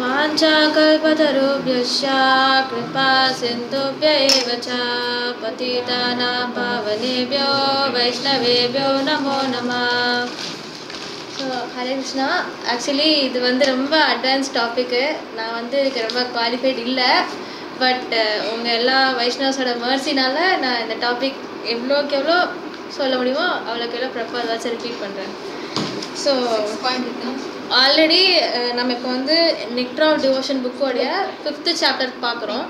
वाञ्छाकल्पतरुभ्यश्च कृपा सिन्धुभ्य एव च पतितानां पावनेभ्यो वैष्णवेभ्यो नमो नमः. ஸோ ஹரே கிருஷ்ணா. ஆக்சுவலி இது ரொம்ப அட்வான்ஸ் டாப்பிக்கு. நான் இதுக்கு ரொம்ப குவாலிஃபைட் இல்லை. பட் உங்கள் எல்லா வைஷ்ணவஸோட மர்சினால நான் இந்த டாபிக் எவ்வளோக்கு எவ்வளோ சொல்ல முடியுமோ அவ்வளோக்கு எவ்வளோ ப்ராப்பர் வச்சு ரிப்பீட் பண்ணுறேன். ஸோ ஆல்ரெடி நம்ம இப்போ நெக்ட்ரா ஆஃப் டிவோஷன் புக்கோடைய 5th சாப்டர் பார்க்குறோம்.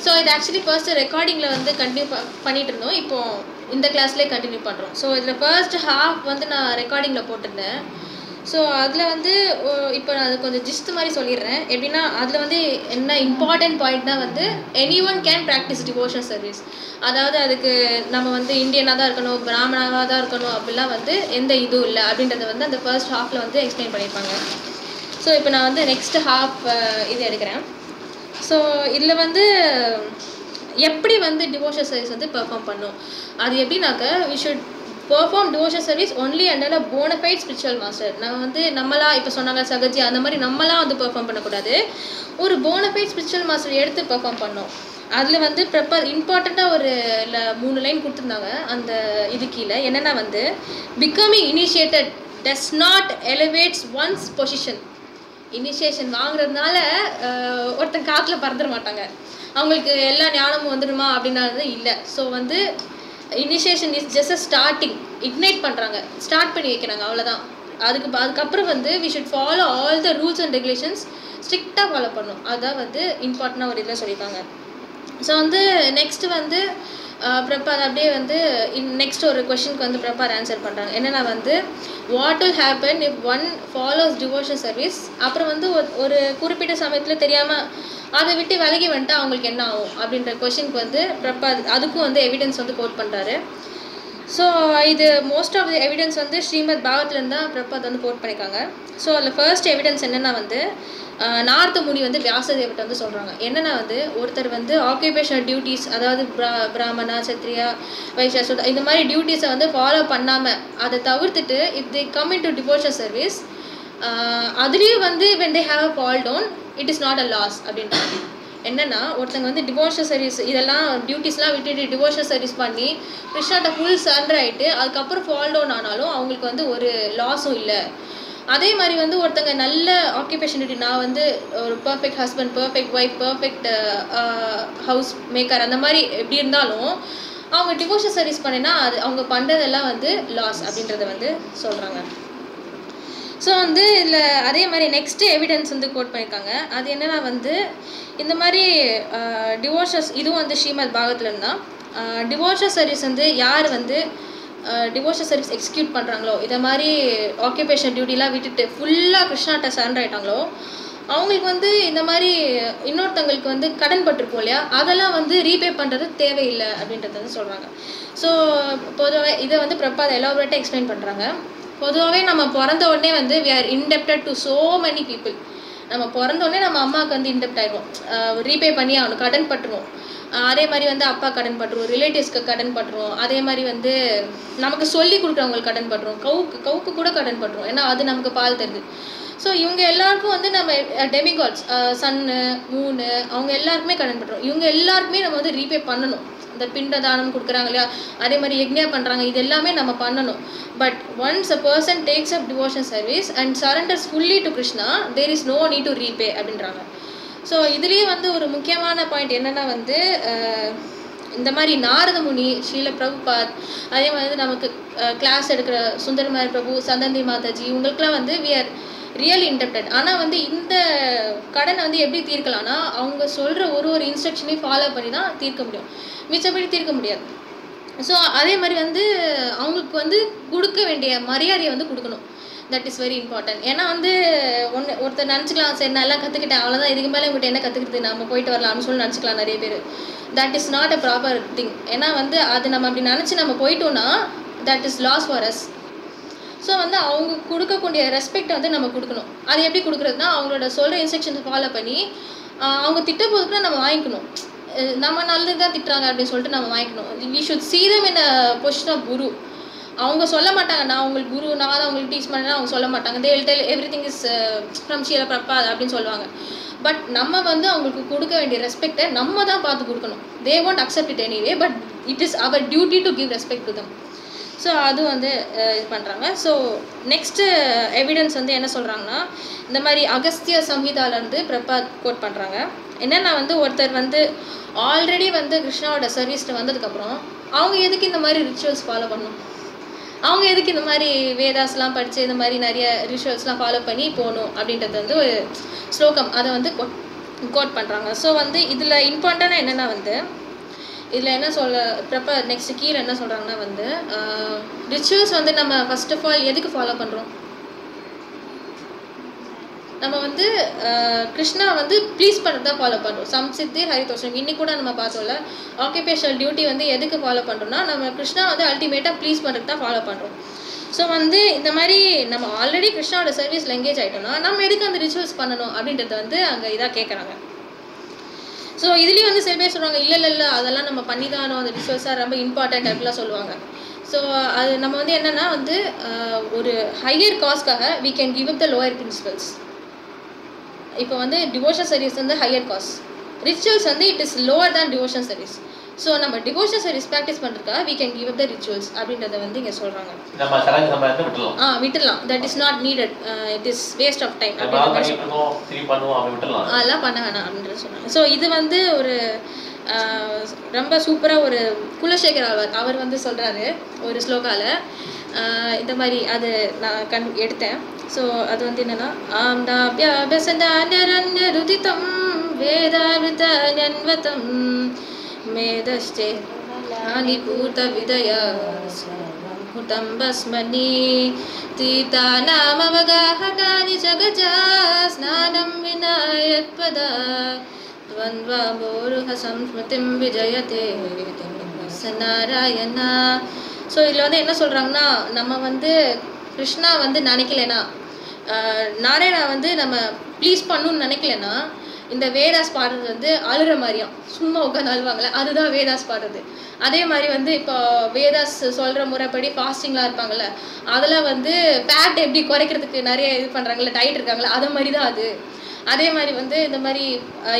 ஸோ இது ஆக்சுவலி ஃபர்ஸ்ட்டு ரெக்கார்டிங்கில் கண்டினியூ பண்ணிகிட்டு இருந்தோம். இப்போது இந்த கிளாஸ்லேயே கண்டினியூ பண்ணுறோம். ஸோ இதில் ஃபர்ஸ்ட் ஹாஃப் நான் ரெக்கார்டிங்கில் போட்டிருந்தேன். ஸோ அதில் இப்போ நான் அது கொஞ்சம் ஜிஸ்ட் மாதிரி சொல்லிடுறேன். எப்படின்னா அதில் என்ன இம்பார்ட்டன்ட் பாயிண்ட்னா any one can practice devotion service. அதாவது அதுக்கு நம்ம இந்தியனாக தான் இருக்கணும், பிராமணாவாக தான் இருக்கணும் அப்படிலாம் எந்த இதுவும் இல்லை அப்படின்றத அந்த ஃபர்ஸ்ட் ஹாஃபில் எக்ஸ்பிளைன் பண்ணியிருப்பாங்க. ஸோ இப்போ நான் நெக்ஸ்ட் ஹாஃப் இது எடுக்கிறேன். ஸோ இதில் எப்படி டிவோஷன் சர்வீஸ் பெர்ஃபார்ம் பண்ணும். அது எப்படின்னாக்க we should perform devotion service only under a bona fide spiritual master. நம்ம நம்மளா இப்போ சொன்னாங்க சகஜி அந்த மாதிரி நம்மளாம் பெர்ஃபார்ம் பண்ணக்கூடாது. ஒரு போனஃபைட் ஸ்பிரிச்சுவல் மாஸ்டர் எடுத்து பெர்ஃபார்ம் பண்ணோம். அதில் ப்ராப்பர் இம்பார்ட்டண்ட்டாக ஒரு 3 லைன் கொடுத்துருந்தாங்க அந்த இது கீழே. என்னென்னா becoming initiated does not elevates once position. Initiation வாங்குறதுனால ஒருத்தன் காற்றுல பறந்துட மாட்டாங்க, அவங்களுக்கு எல்லா ஞானமும் வந்துடுமா அப்படின்னாது இல்லை. So initiation is just a starting. Ignite பண்ணுறாங்க, ஸ்டார்ட் பண்ணி வைக்கிறாங்க, அவ்வளோதான். அதுக்கப்புறம் we should follow all the rules and regulations, ஸ்ட்ரிக்டாக ஃபாலோ பண்ணணும். அதுதான் இம்பார்ட்டண்டாக ஒரு இதில் சொல்லியிருக்காங்க. ஸோ நெக்ஸ்ட்டு ப்ராப்பர் அப்படியே நெக்ஸ்ட் ஒரு கொஷனுக்கு ப்ராப்பர் ஆன்சர் பண்ணுறாங்க. என்னென்னா what will happen if one follows devotion service, அப்புறம் ஒரு குறிப்பிட்ட சமயத்தில் தெரியாமல் அதை விட்டு விலகி வந்துட்டு அவங்களுக்கு என்ன ஆகும் அப்படின்ற கொஷனுக்கு ப்ராப்பர் அதுக்கும் எவிடன்ஸ் கோட் பண்ணுறாரு. ஸோ இது most of the evidence Srimad பாகவத்லேருந்து தான் ப்ராப்பர் கோட் பண்ணியிருக்காங்க. ஸோ அதில் ஃபர்ஸ்ட் எவிடன்ஸ் என்னென்னா நாரத முனி வியாசதேவர்கிட்ட சொல்கிறாங்க. என்னென்னா ஒருத்தர் ஆக்குபேஷனல் டியூட்டிஸ், அதாவது பிராமணா சத்ரியா வைஷ்யா இந்த மாதிரி டியூட்டிஸை ஃபாலோ பண்ணாமல் அதை தவிர்த்துட்டு if they come in to devotion service, அதுலேயும் when they have a fall down it is not a loss அப்படின்றாங்க. என்னென்னா ஒருத்தங்க டிவோஷன் சர்வீஸ் இதெல்லாம் டியூட்டிஸ்லாம் விட்டுட்டு டிவோஷன் சர்வீஸ் பண்ணி கிருஷ்ணாட்ட ஃபுல் சரண்டர் ஆகிட்டு அதுக்கப்புறம் ஃபால் டவுன் ஆனாலும் அவங்களுக்கு ஒரு லாஸும் இல்லை. அதே மாதிரி ஒருத்தங்க நல்ல ஆக்குபேஷன் டியூட்டி, நான் ஒரு perfect husband, perfect wife, perfect house maker அந்த மாதிரி எப்படி இருந்தாலும் அவங்க டிவோஷன் சர்வீஸ் பண்ணினா அது அவங்க பண்ணுறதெல்லாம் லாஸ் அப்படின்றத சொல்கிறாங்க. ஸோ இதில் அதே மாதிரி நெக்ஸ்ட்டு எவிடன்ஸ் கோட் பண்ணியிருக்காங்க. அது என்னென்னா இந்த மாதிரி டிவோர்ஷஸ் இதுவும் ஸ்ரீமத் பாகவத்லேருந்து தான். டிவோர்ஷஸ் சர்வீஸ் யார் டிவோர்ஷஸ் சர்வீஸ் எக்ஸிக்யூட் பண்ணுறாங்களோ, இதை மாதிரி ஆக்குபேஷன் டியூட்டிலாம் விட்டுட்டு ஃபுல்லாக கிருஷ்ணாட்ட சரண்டர் ஆகிட்டாங்களோ அவங்களுக்கு இந்த மாதிரி இன்னொருத்தங்களுக்கு கடன் பட்டிருப்போம் இல்லையா, அதெல்லாம் ரீபே பண்ணுறது தேவையில்லை அப்படின்றத சொல்கிறாங்க. ஸோ பொதுவாக இதை ப்ராப்பர் எலாபரேட்டாக எக்ஸ்பிளைன் பண்ணுறாங்க. பொதுவாகவே நம்ம பிறந்த உடனே we are indebted to so many people. நம்ம பிறந்த உடனே நம்ம அம்மாவுக்கு இன்டெப்ட் ஆகிடும், ரீபே பண்ணி ஆகணும், கடன் பட்டுருவோம். அதே மாதிரி அப்பா கடன் பட்டுருவோம், ரிலேட்டிவ்ஸ்க்கு கடன் பட்டுருவோம். அதே மாதிரி நமக்கு சொல்லி கொடுக்குறவங்களுக்கு கடன் பட்டுருவோம், கவுக்கு கூட கடன் பட்டுருவோம், ஏன்னா அது நமக்கு பால் தருது. ஸோ இவங்க எல்லாருக்கும் நம்ம டெமிகாட்ஸ், சன்னு, மூணு, அவங்க எல்லாருக்குமே கடன் பட்டுருவோம். இவங்க எல்லாருக்குமே நம்ம ரீபே பண்ணணும். இந்த பிண்ட தானம் கொடுக்குறாங்க இல்லையா, அதே மாதிரி யக்ஞா பண்ணுறாங்க, இது எல்லாமே நம்ம பண்ணணும். But once a person takes up devotion service and surrenders fully to Krishna, there is no need to repay அப்படின்றாங்க. ஸோ இதுலேயே ஒரு முக்கியமான பாயிண்ட் என்னென்னா இந்த மாதிரி நாரத முனி, ஸ்ரீல பிரபுபாத், அதே மாதிரி நமக்கு கிளாஸ் எடுக்கிற சுந்தரமாரி பிரபு, சந்தந்தி மாதாஜி, இவங்களுக்குலாம் we are ரியல் இன்டெப்டட். ஆனால் இந்த கடனை எப்படி தீர்க்கலாம்னா அவங்க சொல்கிற ஒரு இன்ஸ்ட்ரக்ஷனையும் ஃபாலோ பண்ணி தான் தீர்க்க முடியும், மிச்சப்படி தீர்க்க முடியாது. ஸோ அதே மாதிரி அவங்களுக்கு கொடுக்க வேண்டிய மரியாதையை கொடுக்கணும். That is very important. ஏன்னா ஒருத்தர் நினச்சிக்கலாம், சரி நான் எல்லாம் கற்றுக்கிட்டேன் அவ்வளோதான், இதுக்கு மேலே உங்கள்கிட்ட என்ன கற்றுக்கிட்டு நம்ம போயிட்டு வரலாம்னு சொல்லி நினச்சிக்கலாம் நிறைய பேர். That is not a proper thing. ஏன்னா அது நம்ம அப்படி நினச்சி நம்ம போயிட்டோன்னா that is loss for us. So அவங்க கொடுக்கக்கூடிய ரெஸ்பெக்டை நம்ம கொடுக்கணும். அது எப்படி கொடுக்குறதுனா அவங்களோட சொல்கிற இன்ஸ்ட்ரக்ஷன்ஸை ஃபாலோ பண்ணி அவங்க திட்ட போதுக்குன்னா நம்ம வாங்கிக்கணும். நம்ம நல்லது தான் திட்டுறாங்க அப்படின்னு சொல்லிட்டு நம்ம வாங்கிக்கணும். We should see them in a position of guru. அவங்க சொல்ல மாட்டாங்க நான் உங்களுக்கு குரு நான் தான் உங்களுக்கு டீச் பண்ணேன்னா அவங்க சொல்ல மாட்டாங்க. They will tell everything is from Shila Prabhat அப்படின்னு சொல்லுவாங்க. பட் நம்ம வந்து அவங்களுக்கு கொடுக்க வேண்டிய ரெஸ்பெக்டை நம்ம தான் பார்த்து கொடுக்கணும். தே won't accept it anyway, but it is our duty to give respect to them. So அது வந்து இது பண்ணுறாங்க. ஸோ நெக்ஸ்ட்டு எவிடன்ஸ் வந்து என்ன சொல்கிறாங்கன்னா, இந்த மாதிரி அகஸ்திய சம்ஹிதாலேருந்து பிரபாத் கோட் பண்ணுறாங்க. என்னென்னா வந்து ஒருத்தர் வந்து ஆல்ரெடி வந்து கிருஷ்ணாவோட சர்வீஸ்ட்டு வந்ததுக்கப்புறம் அவங்க எதுக்கு இந்த மாதிரி ரிச்சுவல்ஸ் ஃபாலோ பண்ணணும், அவங்க எதுக்கு இந்த மாதிரி வேதாஸ்லாம் படித்து இந்த மாதிரி நிறைய ரிச்சுவல்ஸ்லாம் ஃபாலோ பண்ணி போகணும் அப்படின்றது வந்து ஒரு ஸ்லோகம் அதை வந்து கோட் பண்ணுறாங்க. ஸோ வந்து இதில் இம்பார்ட்டண்டாக என்னென்னா வந்து இதில் என்ன நெக்ஸ்ட் கீழே என்ன சொல்கிறாங்கன்னா வந்து ரிச்சுவல்ஸ் வந்து நம்ம ஃபர்ஸ்ட் ஆஃப் ஆல் எதுக்கு ஃபாலோ பண்ணுறோம், நம்ம வந்து கிருஷ்ணா வந்து ப்ளீஸ் பண்ணுறது தான் ஃபாலோ பண்ணுறோம். சம்சித்தி ஹரிதோஷம் இன்னைக்கு கூட நம்ம பார்த்தோம்ல, ஆக்குபேஷனல் டியூட்டி வந்து எதுக்கு ஃபாலோ பண்ணுறோம்னா நம்ம கிருஷ்ணா வந்து அல்டிமேட்டாக ப்ளீஸ் பண்ணுறது தான் ஃபாலோ பண்ணுறோம். ஸோ வந்து இந்த மாதிரி நம்ம ஆல்ரெடி கிருஷ்ணாவோட சர்வீஸில் எங்கேஜ் ஆகிட்டோம்னா நம்ம எதுக்கு அந்த ரிச்சுவல்ஸ் பண்ணணும் அப்படின்றத வந்து அங்கே இதாக கேட்குறாங்க. ஸோ இதுலேயும் வந்து சில பேர் சொல்லுவாங்க இல்லை அதெல்லாம் நம்ம பண்ணி தான் அந்த ரிச்சுவல்ஸாக ரொம்ப இம்பார்ட்டன்ட் அப்படிலாம் சொல்லுவாங்க. ஸோ அது நம்ம வந்து என்னென்னா வந்து ஒரு ஹையர் காஸ்க்காக we can give up the lower principles. இப்போ வந்து டிவோஷன் சர்வீஸ் வந்து ஹையர் காஸ்ட், ரிச்சுவல்ஸ் வந்து it is lower than devotion service. So நம்ம டிவோஷன் சர்வீஸ் ப்ராக்டிஸ் பண்ணுறதுக்காக we can give up the rituals அப்படின்றத வந்து இங்கே சொல்கிறாங்க. விட்டுடலாம், that is not needed, it is waste of time அதெல்லாம் பண்ண வேணாம் அப்படின்றத சொன்னாங்க. ஸோ இது வந்து ஒரு ரொம்ப சூப்பராக ஒரு குலசேகர் அவர் வந்து சொல்கிறாரு ஒரு ஸ்லோகாவில் இந்த மாதிரி அது நான் எடுத்தேன். ஸோ அது வந்து என்னென்னா ஆம்தாபியாபசதானரண்யருதிதம் வேதாவிதன்வதம் மேதஷ்டே பூத விதய ஸ்வரம் பஸ்மனி தீதாநாமவகாஹதானி ஜகஜா ஸ்நானம் விநாயத்பதா துவந்த்வாம்போருஹ சம்ஸ்மிருதிம் விஜயதே நாராயணா. ஸோ இதில் வந்து என்ன சொல்கிறாங்கன்னா, நம்ம வந்து கிருஷ்ணா வந்து நினைக்கலனா, நாராயணா வந்து நம்ம ப்ளீஸ் பண்ணணும்னு நினைக்கலனா இந்த வேதாஸ் பாடுறது வந்து அழுகிற மாதிரியும் சும்மா உட்காந்து அழுவாங்களே அதுதான் வேதாஸ் பாடுறது. அதே மாதிரி வந்து இப்போ வேதாஸ் சொல்கிற முறைப்படி ஃபாஸ்டிங்லாம் இருப்பாங்கள்ல, அதெல்லாம் வந்து ஃபேட் எப்படி குறைக்கிறதுக்கு நிறைய இது பண்ணுறாங்கல்ல, டயட் இருக்காங்களே, அதை மாதிரி தான் அது. அதே மாதிரி வந்து இந்த மாதிரி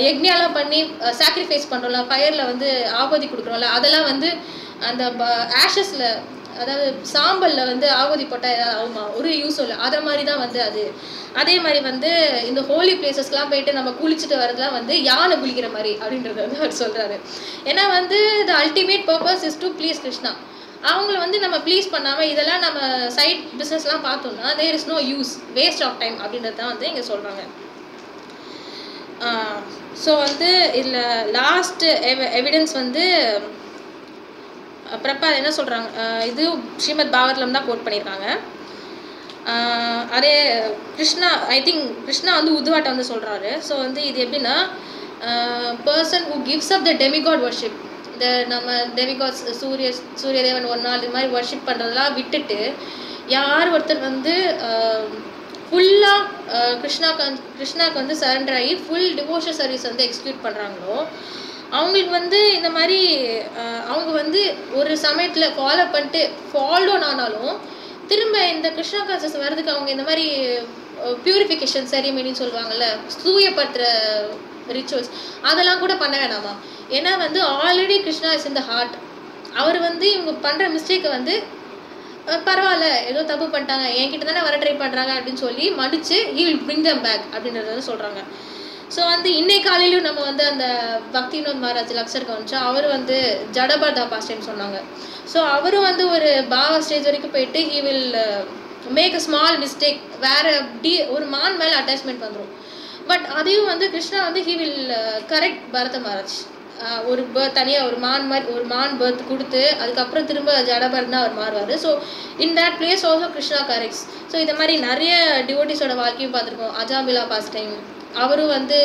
யக்ஞாலாம் பண்ணி சாக்ரிஃபைஸ் பண்ணுறோம்ல, ஃபயரில் வந்து ஆபதி கொடுக்குறோம்ல, அதெல்லாம் வந்து அந்த ஆஷஸில் அதாவது சாம்பலில் வந்து ஆகுதி போட்டால் ஏதாவது ஆகுமா, ஒரு யூஸும் இல்லை, அதை மாதிரி தான் வந்து அது. அதே மாதிரி வந்து இந்த ஹோலி பிளேசஸ்லாம் போயிட்டு நம்ம குளிச்சுட்டு வரதுலாம் வந்து யானை குளிக்கிற மாதிரி அப்படின்றது வந்து அவர் சொல்கிறாரு. ஏன்னா வந்து the ultimate purpose is to please Krishna. அவங்கள வந்து நம்ம ப்ளீஸ் பண்ணாமல் இதெல்லாம் நம்ம சைட் பிஸ்னஸ்லாம் பார்த்தோம்னா there is no use, waste of time அப்படின்றது தான் வந்து இங்கே சொல்கிறாங்க. ஸோ வந்து இதில் லாஸ்ட் எவிடன்ஸ் வந்து பிரபாத் என்ன சொல்கிறாங்க, இது ஸ்ரீமத் பாகவத்லம் தான் கோட் பண்ணியிருக்காங்க. அதே கிருஷ்ணா கிருஷ்ணா வந்து உத்வாட்டை வந்து சொல்கிறாரு. ஸோ வந்து இது எப்படின்னா, person who gives up the demigod worship, இந்த நம்ம டெமிகாட்ஸ் சூரியதேவன் ஒரு நாள் இது மாதிரி வர்ஷிப் பண்ணுறதெல்லாம் விட்டுட்டு யார் ஒருத்தர் வந்து ஃபுல்லாக கிருஷ்ணாவுக்கு வந்து சரண்டர் ஆகி ஃபுல் டிவோஷன் சர்வீஸ் வந்து எக்ஸிக்யூட் பண்ணுறாங்களோ அவங்களுக்கு வந்து இந்த மாதிரி அவங்க வந்து ஒரு சமயத்தில் ஃபாலோ பண்ணிட்டு ஃபாலோன் ஆனாலும் திரும்ப இந்த கிருஷ்ணா கான்சஸ் வர்றதுக்கு அவங்க இந்த மாதிரி பியூரிஃபிகேஷன் செரிமனின்னு சொல்லுவாங்கள்ல, தூயப்படுத்துகிற ரிச்சுவல்ஸ் அதெல்லாம் கூட பண்ண வேணாமா. ஏன்னா வந்து already Krishna is in the heart. அவர் வந்து இவங்க பண்ணுற மிஸ்டேக்கை வந்து பரவாயில்ல ஏதோ தப்பு பண்ணிட்டாங்க என்கிட்ட தானே வர ட்ரை பண்ணுறாங்க அப்படின்னு சொல்லி மன்னிச்சு he will bring them back அப்படின்றத வந்து சொல்கிறாங்க. ஸோ வந்து இன்னைக்கு காலையிலும் நம்ம வந்து அந்த பக்தி வினோத் மகாராஜ் லக்சருக்கு வந்துச்சா அவர் வந்து ஜடபர்தா பாஸ்ட் டைம் சொன்னாங்க. ஸோ அவரும் வந்து ஒரு பாவா ஸ்டேஜ் வரைக்கும் போயிட்டு he will make a small mistake, வேறு ஒரு மான் மேலே அட்டாச்மெண்ட் வந்துடும். பட் அதையும் வந்து கிருஷ்ணா வந்து he will correct பரத மகாராஜ். ஒரு தனியாக ஒரு மான் பர்த் கொடுத்து அதுக்கப்புறம் திரும்ப ஜடபர்னா அவர் மாறுவார். So in that place also Krishna corrects. So இந்த மாதிரி நிறைய டிவோட்டிஸோட வாழ்க்கையும் பார்த்துருக்கோம். அஜாமிலா பாஸ்ட் டைம் அவரும் வந்து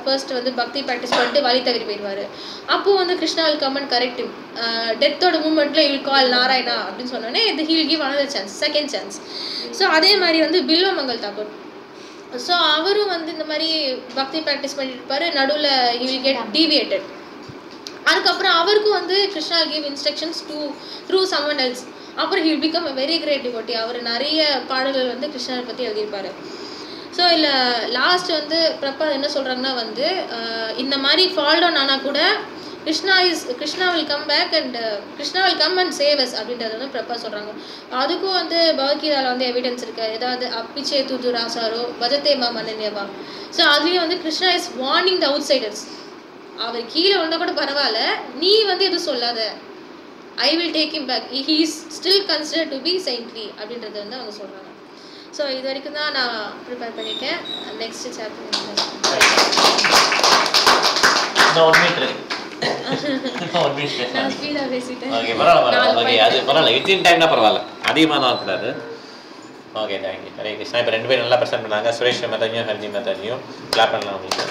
ஃபர்ஸ்ட் வந்து பக்தி ப்ராக்டிஸ் பண்ணிட்டு வழி தவறி போயிடுவார். அப்போது வந்து Krishna will come and correct him. டெத்தோட மூமெண்ட்டில் வில் கால் நாராயணா அப்படின்னு சொன்னோன்னே இது he'll give another chance, second chance. So அதே மாதிரி வந்து பில்வமங்கல் தாக்கூர், ஸோ அவரும் வந்து இந்த மாதிரி பக்தி ப்ராக்டிஸ் பண்ணிட்டு இருப்பார். நடுவில் ஹி வில் கெட் டீவியேட்டட். அதுக்கப்புறம் அவருக்கும் வந்து Krishna give instructions through someone else. அப்புறம் he'll become a very great devotee. அவர் நிறைய பாடல்கள் வந்து கிருஷ்ணரை பற்றி எழுதியிருப்பாரு. ஸோ இல்லை லாஸ்ட் வந்து பிரபா என்ன சொல்கிறாங்கன்னா வந்து இந்த மாதிரி ஃபால் டவுன் ஆனால் கூட Krishna will come back and Krishna will come and save us அப்படின்றது வந்து பிரபா சொல்கிறாங்க. அதுக்கும் வந்து பகவத்கீதாவில் வந்து எவிடன்ஸ் இருக்குது. ஏதாவது அப்பிச்சே தூது ராசாரோ பஜத்தே மா மனநேவா. ஸோ அதுலேயும் வந்து Krishna is warning the outsiders. அவர் கீழே வந்தால் கூட பரவாயில்ல, நீ வந்து எதுவும் சொல்லாத, I will take him back, he is still consider to be saintly அப்படின்றது வந்து அவங்க சொல்கிறாங்க. ஸோ இது வரைக்கும் தான் நான் ப்ரிப்பேர் பண்ணியிருக்கேன். நெக்ஸ்ட் சாப்டர் நான் ஸ்பீடாக பேசிட்டேன். ஓகே பரவாயில்ல, ஓகே அது பரவாயில்ல, வித்தின் டைம்னா பரவாயில்ல, அதிகமாக தான் இருக்கக்கூடாது. Okay thank you. ஹரே கிருஷ்ணா. இப்போ 2 பேரும் நல்லா ப்ரெசென்ட் பண்ணாங்க. சுரேஷ் மேத்தாஜியும் ஹரிஜி மேத்தாஜியும் கிளாப் பண்ணலாம் உங்களுக்கு.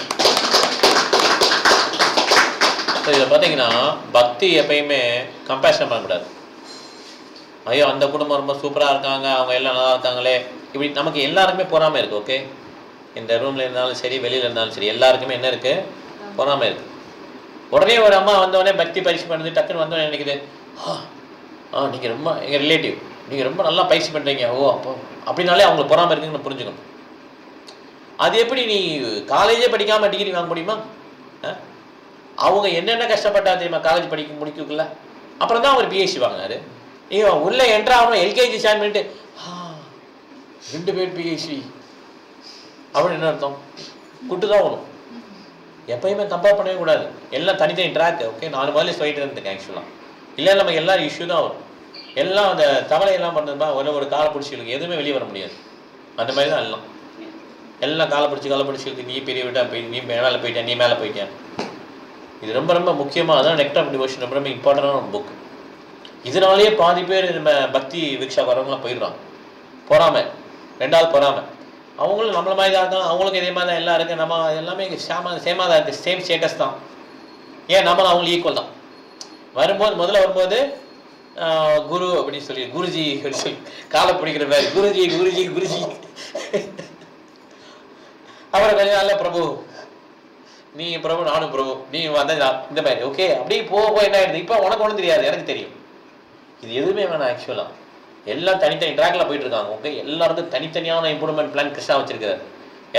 ஸோ இதில் பார்த்தீங்கன்னா பக்தி எப்பயுமே கம்பேஷன் பண்ணக்கூடாது. ஐயோ அந்த குடும்பம் ரொம்ப சூப்பராக இருக்காங்க, அவங்க எல்லாம் நல்லா இருக்காங்களே, இப்படி நமக்கு எல்லாருக்குமே பொறாமை இருக்குது. ஓகே, இந்த ரூமில் இருந்தாலும் சரி வெளியில் இருந்தாலும் சரி எல்லாருக்குமே என்ன இருக்குது, பொறாமை இருக்குது. உடனே ஒரு அம்மா வந்தோடனே பக்தி பயிற்சி பண்ணுறது டக்குன்னு வந்தோடனே நினைக்குது, நீங்கள் ரொம்ப எங்கள் ரிலேட்டிவ், நீங்கள் ரொம்ப நல்லா பயிற்சி பண்ணுறீங்க, ஓ அப்போ அப்படின்னாலே அவங்களுக்கு பொறாமை இருக்குன்னு புரிஞ்சுக்கணும். அது எப்படி நீ காலேஜே படிக்காமல் டிகிரி வாங்க முடியுமா? அவங்க என்னென்ன கஷ்டப்பட்டா தெரியுமா காலேஜ் முடிக்கல, அப்புறம் தான் அவர் பிஹெச்டி வாங்கினாரு. நீங்கள் உள்ளே என்ட்ரு ஆகணும், எல்கேஜி ஜாயின் பண்ணிட்டு 2 பேர் பிஹெச்டி அப்படின்னு என்ன அர்த்தம்? கூட்டு தான் வேணும். எப்பயுமே கம்பேர் பண்ணவே கூடாது. எல்லாம் தனித்தனி ட்ராக். ஓகே, 4 முதல்ல சொல்லிட்டு இருந்துருக்கேன் ஆக்சுவலாக. இல்லை நமக்கு எல்லாரும் இஷ்யூ தான் வரும். எல்லாம் அந்த தவளையெல்லாம் பண்ணுறதுமா ஒரு காலை பிடிச்சிருக்கு, எதுவுமே வெளியே வர முடியாது. அந்த மாதிரி தான் எல்லாம் காலை பிடிச்சிருக்கு, நீ பெரிய விட்டா நீ மேலே போயிட்டேன், நீ மேலே போயிட்டேன். இது ரொம்ப ரொம்ப முக்கியமாக அதான் நெக்ட் ஆஃப் டிவோஷன் ரொம்ப ரொம்ப இம்பார்ட்டண்டான ஒரு புக். இதனாலேயே பாதி பேர் நம்ம பக்தி விக்ஷா வரவங்களாம் போயிடுறாங்க. பொறாமை. 2வது பொறாமை. அவங்களும் நம்மள மாதிரி தான் இருக்காங்க, அவங்களுக்கும் இதே மாதிரி தான் எல்லாம் இருக்குது, நம்ம எல்லாமே சேமாக தான் இருக்குது, சேம் ஸ்டேட்டஸ் தான். ஏன் நம்மளும் அவங்களுக்கு ஈக்குவல் தான். முதல்ல வரும்போது குரு அப்படின்னு சொல்லி குருஜி அப்படின்னு சொல்லி காலை பிடிக்கிற மாதிரி குருஜி குருஜி குருஜி. அப்புறம் கொஞ்சம் நாள்ல பிரபு, நீ பிரபு நானும் பிரபு, நீ வந்த இந்த மாதிரி. ஓகே, அப்படி போக என்ன ஆயிடுது, இப்போ உனக்கு ஒன்றும் தெரியாது, எனக்கு தெரியும். இது எதுவுமே வேணாம். ஆக்சுவலாக எல்லாம் தனித்தனி ட்ராக்ல போயிட்டு இருக்காங்க. ஓகே, எல்லாருக்கும் தனித்தனியான இம்ப்ரூவ்மெண்ட் பிளான் கிருஷ்ணா வச்சிருக்காரு.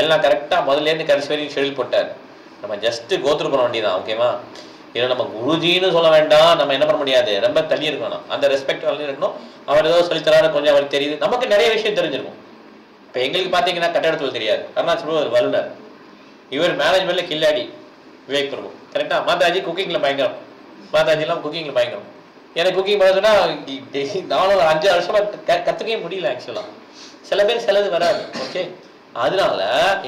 எல்லாம் கரெக்டாக முதல்லேருந்து கடைசி வரைக்கும் ஷெடியூல் போட்டார். நம்ம ஜஸ்ட்டு கோத்ரூ பண்ண வேண்டியதான். ஓகேவா? இதில் நம்ம குருஜின்னு சொல்ல வேண்டாம், நம்ம என்ன பண்ண முடியாது, ரொம்ப தள்ளி இருக்கணும், அந்த ரெஸ்பெக்ட் வளர்ந்து இருக்கணும். அவர் ஏதோ சொல்லித்தராரு, கொஞ்சம் அவருக்கு தெரியுது, நமக்கு நிறைய விஷயம் தெரிஞ்சிருக்கும். இப்போ எங்களுக்கு பார்த்தீங்கன்னா கட்டடத்தில் தெரியாது, அருணாச்சல் ஒரு வல்லுனர், இவர் மேனேஜ்மெண்ட்டில் கில்லாடி விவேக் பிரபு. கரெக்டாக? மாதாஜி குக்கிங்கில் பயங்கரம், மாதாஜிலாம் குக்கிங்கில் பயங்கரம். எனக்கு குக்கிங் பண்ண சொன்னால் நானும் 5 வருஷமாக கற்றுக்கவே முடியல. ஆக்சுவலாக சில பேர் சிலது வராது. ஓகே, அதனால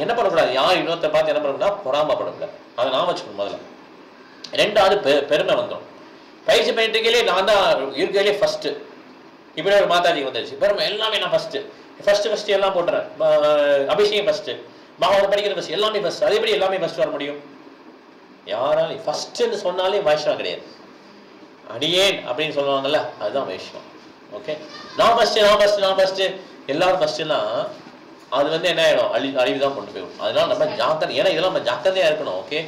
என்ன பண்ணக்கூடாது, யார் இன்னொருத்தரை பார்த்து என்ன பண்ணக்கூடாது, பொறாமப்படக்கூடாது. அதை நான் வச்சுக்கணும் முதல்ல. 2வது பெருமை வந்துடும். பயிற்சி பண்ணிட்டு இருக்கையிலே நான் தான் இருக்கையிலே ஃபர்ஸ்ட். இப்படி ஒரு மாதாஜி வந்துருச்சு, பெருமை எல்லாமே நான் ஃபர்ஸ்ட் எல்லாம் போட்டுறேன். அபிஷேகம் ஃபர்ஸ்ட், பாகவதம் படிக்கிறது ஃபர்ஸ்ட், எல்லாமே ஃபர்ஸ்ட். அது எப்படி எல்லாமே ஃபர்ஸ்ட் வர முடியும்? யாராலும் ஃபர்ஸ்ட்னு சொன்னாலே வைஷ்ணவம் கிடையாது. அடியேன் அப்படின்னு சொல்லுவாங்கல்ல, அதுதான் வைஷ்ணவம். ஓகே, நான் ஃபர்ஸ்ட் எல்லாரும் ஃபர்ஸ்ட்னா அது வந்து என்ன ஆயிடும், அழிவு தான் கொண்டு போயிடும். அதனால நம்ம ஜாக்கிரதை, ஏன்னா இதெல்லாம் நம்ம ஜாக்கிரதையா இருக்கணும். ஓகே,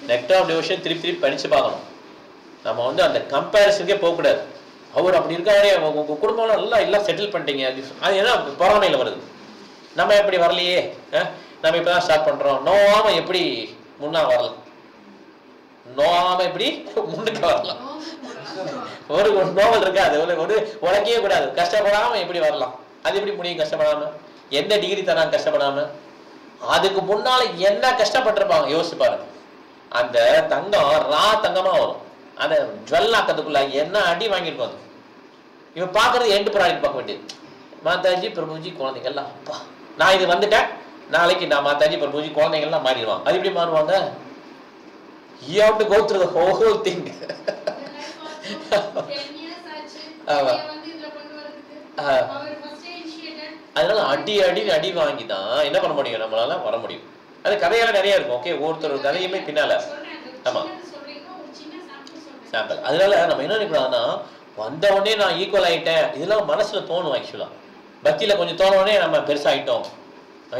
நெக்ட் ஆஃப் டிவோஷன் திருப்பி படிச்சு பார்க்கணும். நம்ம வந்து அந்த கம்பேரிசனுக்கே போகக்கூடாது. அவர் அப்படி இருக்காரு, உங்க குடும்பம் நல்லா எல்லாம் செட்டில் பண்ணிட்டீங்க, அது ஏன்னா பொறாமையில வருது. நம்ம எப்படி வரலையே, நம்ம இப்பதான் ஸ்டார்ட் பண்றோம், நோவாம எப்படி முன்னா வரலாம், நோவாம எப்படி முன்னுக்கு வரலாம். ஒரு நோவல் இருக்காது, ஒரு உழைக்கவே கூடாது, கஷ்டப்படாம எப்படி வரலாம், அது எப்படி முடியும் கஷ்டப்படாம, எந்த டிகிரி தராங்க கஷ்டப்படாம, அதுக்கு முன்னால என்ன கஷ்டப்பட்டிருப்பாங்க யோசிச்சு பாருங்க. அந்த தங்கம் தங்கமா வரும், அந்த ஜுவல்லாக்கிறதுக்குள்ள என்ன அடி வாங்கியிருக்கும். அது இவன் பார்க்கறது எண்டு ப்ராடக்ட் பார்க்க வேண்டியது. மாதாஜி பிரபுஜி குழந்தைங்கள்லாம், அப்பா நான் இது வந்துட்டேன், நாளைக்கு நான் மாதாஜி பிரபுஜி குழந்தைங்கள்லாம் மாறிடுவாங்க. அது எப்படி மாறுவாங்க? You have to go through the whole thing. அதனால அடி வாங்கி தான் என்ன பண்ண முடியும், நம்மளால வர முடியும். அது கதையெல்லாம் நிறைய இருக்கும். ஓகே, ஒவ்வொருத்தர் கதையுமே பின்னால. ஆமா, சாம்பிள். அதனால நம்ம என்ன நினைக்கலாம்னா, வந்த உடனே நான் ஈக்குவல் ஆயிட்டேன், இதெல்லாம் மனசுல தோணும். ஆக்சுவலா பக்தியில கொஞ்சம் தோண உடனே நம்ம பெருசாயிட்டோம்,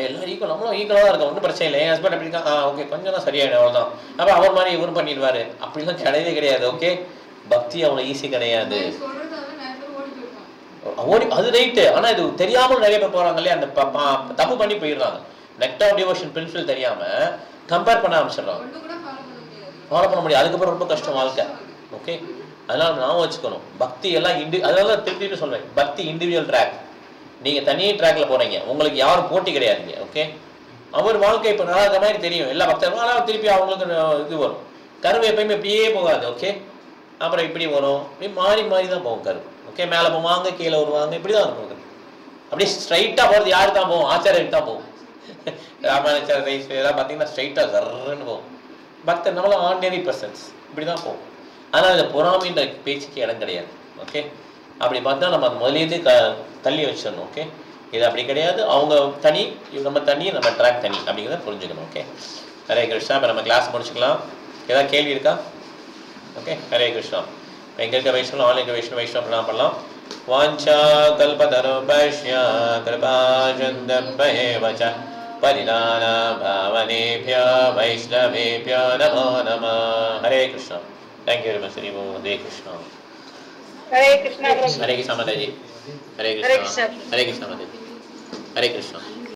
எல்லாரும் ஈக்குவல், நம்மளும் ஈக்குவலாக தான் இருக்கோம், ஒன்றும் பிரச்சனை இல்லை, என் ஹஸ்பண்ட் அப்படி இருக்கான், ஓகே கொஞ்சம் தான் சரியாயிடும், அவ்வளோதான். அப்போ அவர் மாதிரி இவரும் பண்ணிடுவாரு, அப்படிலாம் கிடையவே கிடையாது. ஓகே, பக்தி அவ்வளோ ஈஸி கிடையாது. ஓடி அது ரைட்டு. ஆனால் இது தெரியாமல் நிறைய பேர் போகிறாங்க இல்லையா, அந்த தப்பு பண்ணி போயிடுறாங்க. நெக்ட் ஆஃப் டிவோஷன் பிரின்சிபல் தெரியாமல் கம்பேர் பண்ண ஆரம்பிச்சிடுறாங்க, ஃபாலோ பண்ண முடியாது. அதுக்கப்புறம் ரொம்ப கஷ்டம் வாழ்க்கை. ஓகே, அதனால நான் வச்சுக்கணும் பக்தி எல்லாம் அதனால திருப்பி சொல்றேன், பக்தி இண்டிவிஜுவல் ட்ராக். நீங்க தனி ட்ராக்ல போறீங்க, உங்களுக்கு யாரும் போட்டி கிடையாதுங்க. ஓகே, அவர் வாழ்க்கை இப்போ நல்லா இருக்க மாதிரி தெரியும் எல்லா பக்தர்களும், ஆனால் திருப்பி அவங்களுக்கு இது வரும். கருவு எப்பயுமே இப்படியே போகாது. ஓகே, அப்புறம் இப்படி வரும், இப்படி மாறி மாறி தான் போகும் கருவு. ஓகே, மேலே போவாங்க கீழே வருவாங்க, இப்படி தான் இருக்கும். அப்படியே ஸ்ட்ரைட்டாக போகிறது யார் தான் போகும், ஆச்சாரியருக்கு தான் போகும். ராமானுஜர் ரைஸ் இதெல்லாம் பார்த்தீங்கன்னா ஸ்ட்ரைட்டாக சர்ன்னு போகும். பக்தர் நம்மளும் ஆர்டினரி பர்சன்ஸ் இப்படி தான் போகும். ஆனால் இந்த பொறாமைன்ற பேச்சுக்கு இடம் கிடையாது. ஓகே, அப்படி பார்த்தா நம்ம அது முதலேருந்து தள்ளி வச்சிடணும். ஓகே, இது அப்படி கிடையாது, அவங்க தனி நம்ம தனி நம்ம ட்ராக் தனி அப்படிங்கிறத புரிஞ்சுக்கணும். ஓகே, ஹரே கிருஷ்ணா. இப்போ நம்ம கிளாஸ் முடிச்சுக்கலாம். ஏதாவது கேள்வி இருக்கா? ஓகே, ஹரே கிருஷ்ணா. எங்கே இருக்க வைஷ்ணவம் ஆன்லைன் வைஷ்ணவ பிரணாமம் பண்ணலாம். வாஞ்சா கல்பதருபஷ்ய கிருபாஜந்தபஹேவச பரிதான பாவனேபிய வைஷ்ணவேபிய நமோ நம. Hare Krishna. Thank you very much. Hare Krishna. Hare Krishna Hare Krishna माता जी. हरे कृष्णा. हरे कृष्णा माता जी. हरे कृष्णा.